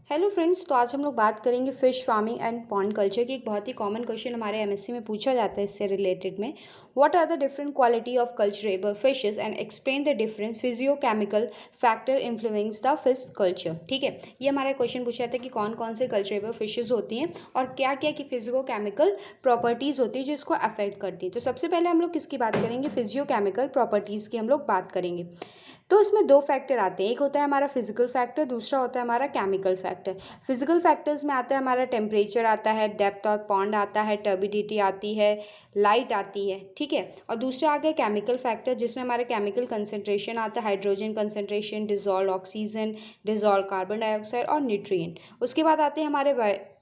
Hello friends, तो आज हम लोग बात करेंगे fish farming and pond culture की। एक बहुत ही कॉमन क्वेश्चन हमारे एमएससी में पूछा जाता है इससे रिलेटेड में। What are the different quality of culturable fishes and explain the different physiochemical factor influence the fish culture. ठीक है, ये हमारा क्वेश्चन पूछा जाता है कि कौन कौन से कल्चरेबल फिशेस होती हैं और क्या क्या की फिजियोकेमिकल प्रॉपर्टीज़ होती है जो इसको अफेक्ट करती है। तो सबसे पहले हम लोग किसकी बात करेंगे? फिजियोकेमिकल प्रॉपर्टीज़ की हम लोग बात करेंगे। तो इसमें दो फैक्टर आते हैं, एक होता है हमारा फिजिकल फैक्टर, दूसरा होता है हमारा केमिकल फैक्टर। फिजिकल फैक्टर्स में आता है हमारा टेम्परेचर आता है, डेप्थ ऑफ पॉन्ड आता है, टर्बिडिटी आती है, लाइट आती है। ठीक है, और दूसरा आ गया केमिकल फैक्टर जिसमें हमारा केमिकल कंसंट्रेशन आता है, hydrogen concentration, dissolve oxygen, dissolve carbon dioxide और न्यूट्रिएंट। उसके बाद आते हैं हमारे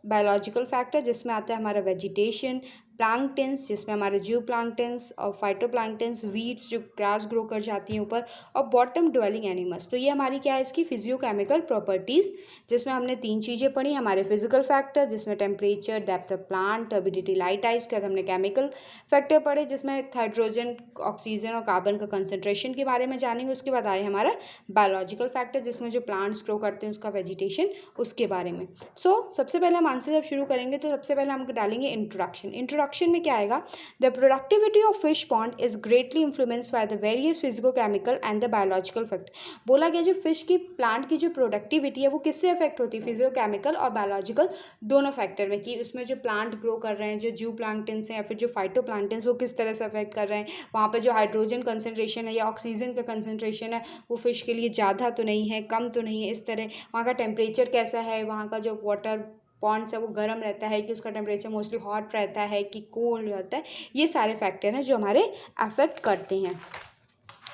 बायोलॉजिकल फैक्टर जिसमें आता है हमारा वेजिटेशन, प्लांक्टन्स जिसमें हमारे जू प्लांक्टन्स और फाइटोप्लांक्टन्स, वीड्स जो ग्रास ग्रो कर जाती हैं ऊपर, और बॉटम ड्वेलिंग एनिमल्स। तो ये हमारी क्या है इसकी फिजियोकेमिकल प्रॉपर्टीज़, जिसमें हमने तीन चीज़ें पढ़ी। हमारे फिजिकल फैक्टर जिसमें temperature, depth of plant, turbidity, light आई। उसके बाद हमने केमिकल फैक्टर पढ़े जिसमें हाइड्रोजन, ऑक्सीजन और कार्बन का कंसंट्रेशन के बारे में जानेंगे। उसके बाद आए हमारा बायोलॉजिकल फैक्टर जिसमें जो प्लांट्स ग्रो करते हैं उसका वेजिटेशन, उसके बारे में। सबसे पहले हम आंसर जब शुरू करेंगे तो सबसे पहले हम डालेंगे इंट्रोडक्शन में क्या आएगा? The productivity of fish pond is greatly influenced by the various physicochemical and the biological factor. बोला गया जो फिश की प्लांट की जो प्रोडक्टिविटी है वो किससे अफेक्ट होती है? फिजियोकेमिकल और बायोलॉजिकल दोनों फैक्टर में, कि उसमें जो प्लांट ग्रो कर रहे हैं, जो जू प्लांक्टन्स हैं या फिर जो फाइटोप्लांक्टन्स, वो किस तरह से अफेक्ट कर रहे हैं। वहाँ पर जो हाइड्रोजन कंसनट्रेशन है या ऑक्सीजन का कंसनट्रेशन है वो फिश के लिए ज़्यादा तो नहीं है, कम तो नहीं है, इस तरह। वहाँ का टेम्परेचर कैसा है, वहाँ का जो वाटर पॉन्ड्स है वो गर्म रहता है कि उसका टेम्परेचर मोस्टली हॉट रहता है कि कोल्ड रहता है। ये सारे फैक्टर हैं जो हमारे अफेक्ट करते हैं।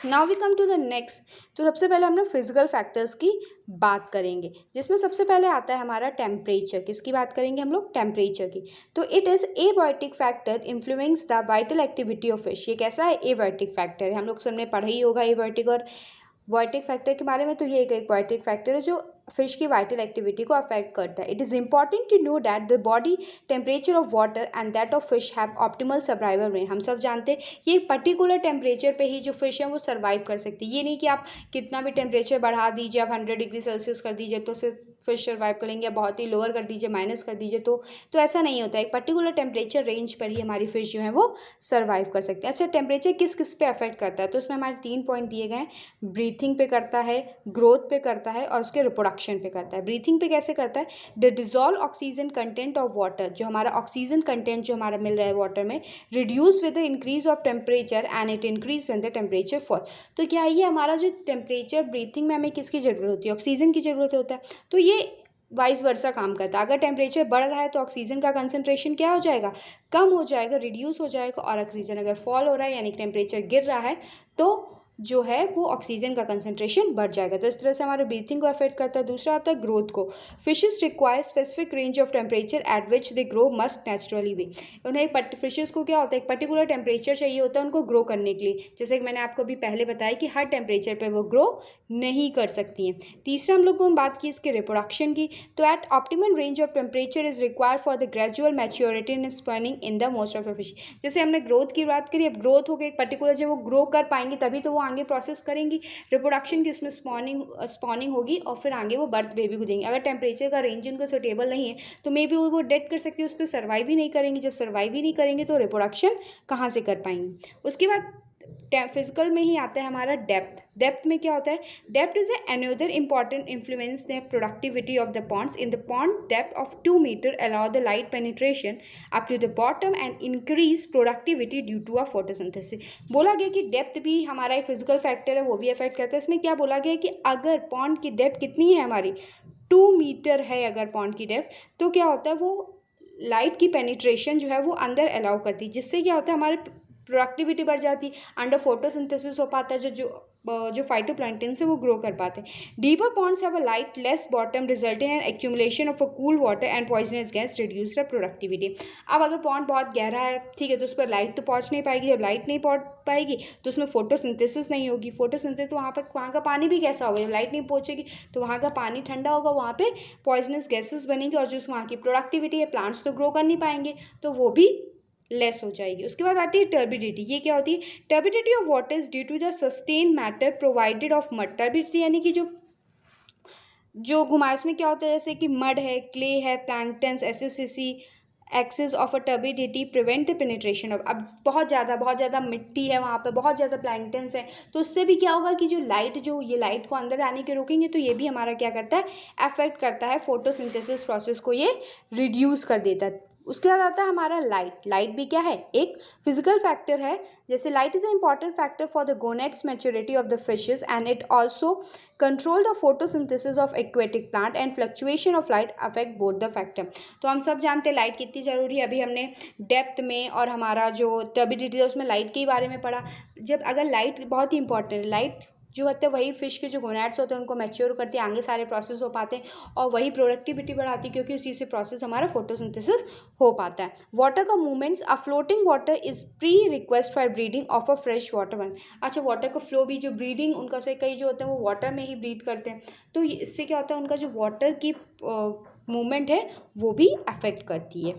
Now we come to the next. तो सबसे पहले हम लोग फिजिकल फैक्टर्स की बात करेंगे जिसमें सबसे पहले आता है हमारा टेम्परेचर। किसकी बात करेंगे हम लोग? टेम्परेचर की। तो it is abiotic factor influence the vital activity of fish. ये कैसा है? एबायोटिक फैक्टर है। हम लोग सबने पढ़ा ही होगा एबायोटिक और बायोटिक फैक्टर के बारे में। तो ये एक बायोटिक फैक्टर है जो फिश की वाइटल एक्टिविटी को अफेक्ट करता है। It is important to know that the body temperature of water and that of fish have optimal survival range. हम सब जानते हैं ये पर्टिकुलर टेम्परेचर पे ही जो फिश है वो सर्वाइव कर सकती है। ये नहीं कि आप कितना भी टेम्परेचर बढ़ा दीजिए, आप 100 डिग्री सेल्सियस कर दीजिए तो सिर्फ फिश सर्वाइव करेंगे, या बहुत ही लोअर कर दीजिए, माइनस कर दीजिए तो ऐसा नहीं होता है। एक पर्टिकुलर टेम्परेचर रेंज पर ही हमारी फिश जो है वो सर्वाइव कर सकते हैं। अच्छा, टेम्परेचर किस किस पे अफेक्ट करता है? तो इसमें हमारे 3 पॉइंट दिए गए हैं। ब्रीथिंग पे करता है, ग्रोथ पे करता है और उसके रिप्रोडक्शन पे करता है। ब्रीथिंग पे कैसे करता है? The dissolve oxygen content of water, जो हमारा ऑक्सीजन कंटेंट जो हमारा मिल रहा है वाटर में, reduce with the increase of temperature and it increase when the temperature fall. तो क्या ये हमारा जो टेम्परेचर, ब्रीथिंग में हमें किसकी ज़रूरत होती है? ऑक्सीजन की ज़रूरत होता है। तो ये वाइस वर्सा काम करता है। अगर टेम्परेचर बढ़ रहा है तो ऑक्सीजन का कंसंट्रेशन क्या हो जाएगा? कम हो जाएगा, रिड्यूस हो जाएगा। और ऑक्सीजन अगर फॉल हो रहा है यानी कि टेम्परेचर गिर रहा है तो जो है वो ऑक्सीजन का कंसंट्रेशन बढ़ जाएगा। तो इस तरह से हमारे ब्रीथिंग को अफेक्ट करता है। दूसरा आता है ग्रोथ को। Fishes require specific range of temperature at which they grow must naturally be. उन्हें फिशेस को क्या होता है? एक पर्टिकुलर टेम्परेचर चाहिए होता है उनको ग्रो करने के लिए। जैसे कि मैंने आपको अभी पहले बताया कि हर टेम्परेचर पर वो ग्रो नहीं कर सकती हैं। तीसरा हम लोगों ने बात की इसके रिप्रोडक्शन की। तो at optimum range of temperature is required for the gradual maturity in spawning in the most of the fish. जैसे हमने ग्रोथ की बात करी, अब ग्रोथ हो गई एक पर्टिकुलर, जब वो ग्रो कर पाएंगी तभी तो वो आगे प्रोसेस करेंगी रिप्रोडक्शन की, उसमें स्पॉनिंग होगी और फिर आगे वो बर्थ बेबी को देंगे। अगर टेम्परेचर का रेंज उनको सुटेबल नहीं है तो मे बी वो डेड कर सकती है, उस पर सर्वाइव ही नहीं करेंगे। जब सर्वाइव ही नहीं करेंगे तो रिप्रोडक्शन कहाँ से कर पाएंगे? उसके बाद फिजिकल में ही आता है हमारा डेप्थ में क्या होता है? Depth is another important influence the productivity of the ponds. In the pond depth of 2 meter allow the light penetration up to the bottom and increase productivity due to a photosynthesis. बोला गया कि depth भी हमारा एक physical factor है, वो भी affect करता है। इसमें क्या बोला गया कि अगर पॉन्ड की डेप्थ कितनी है हमारी? 2 मीटर है अगर पॉन्ड की डेप्थ, तो क्या होता है वो लाइट की पेनिट्रेशन जो है वो अंदर अलाउ करती है, जिससे क्या होता है हमारे प्रोडक्टिविटी बढ़ जाती है, अंडर फोटोसिंथेसिस हो पाता है, जो फाइटोप्लैंक्टन्स है वो ग्रो कर पाते हैं। Deeper ponds have a light less bottom resulting in accumulation of a cool water and poisonous gas reduce the productivity. अब अगर पॉन्ड बहुत गहरा है, ठीक है, तो उस पर लाइट तो पहुंच नहीं पाएगी। जब लाइट नहीं पहुंच पाएगी तो उसमें फोटोसिंथेसिस नहीं होगी। फोटोसिंथेसिस तो वहाँ का पानी भी कैसा होगा? जब लाइट नहीं पहुंचेगी तो वहाँ का पानी ठंडा होगा, वहाँ पे पॉइजनस गैसेस बनेंगी और जो वहाँ की प्रोडक्टिविटी है, प्लांट्स तो ग्रो कर नहीं पाएंगे तो वो भी लेस हो जाएगी। उसके बाद आती है टर्बिडिटी। ये क्या होती है? Turbidity of water is due to the sustain matter provided of mud. Turbidity यानी कि जो जो घुमाए उसमें क्या होता है, जैसे कि मड है, क्ले है, planktons, SSC excess of a turbidity prevent the penetration of. अब बहुत ज़्यादा मिट्टी है वहाँ पे, बहुत ज़्यादा प्लैंक्टन्स है, तो उससे भी क्या होगा कि जो ये लाइट को अंदर आने के रोकेंगे, तो ये भी हमारा क्या करता है, अफेक्ट करता है फोटोसिंथेसिस प्रोसेस को, ये रिड्यूस कर देता है। उसके बाद आता है हमारा लाइट। लाइट भी क्या है, एक फिजिकल फैक्टर है। जैसे light is a important factor for the gonads maturity of the fishes and it also control the photosynthesis of aquatic plant and fluctuation of light affect both the factor. तो हम सब जानते हैं light कितनी ज़रूरी है। अभी हमने डेप्थ में और हमारा जो टर्बिडिटी है उसमें लाइट के बारे में पढ़ा। जब अगर लाइट बहुत ही इंपॉर्टेंट है, लाइट जो होते हैं वही फिश के जो गोनैड्स होते हैं उनको मैच्योर करती है, आगे सारे प्रोसेस हो पाते हैं, और वही प्रोडक्टिविटी बढ़ाती है, क्योंकि उसी से प्रोसेस हमारा फोटोसिंथेसिस हो पाता है। वाटर का movements, a floating water is pre request for breeding of a fresh water one. अच्छा, वाटर का फ्लो भी, जो ब्रीडिंग उनका से कई जो होते हैं वो वाटर में ही ब्रीड करते हैं, तो इससे क्या होता है, उनका जो वाटर की मूवमेंट है वो भी अफेक्ट करती है।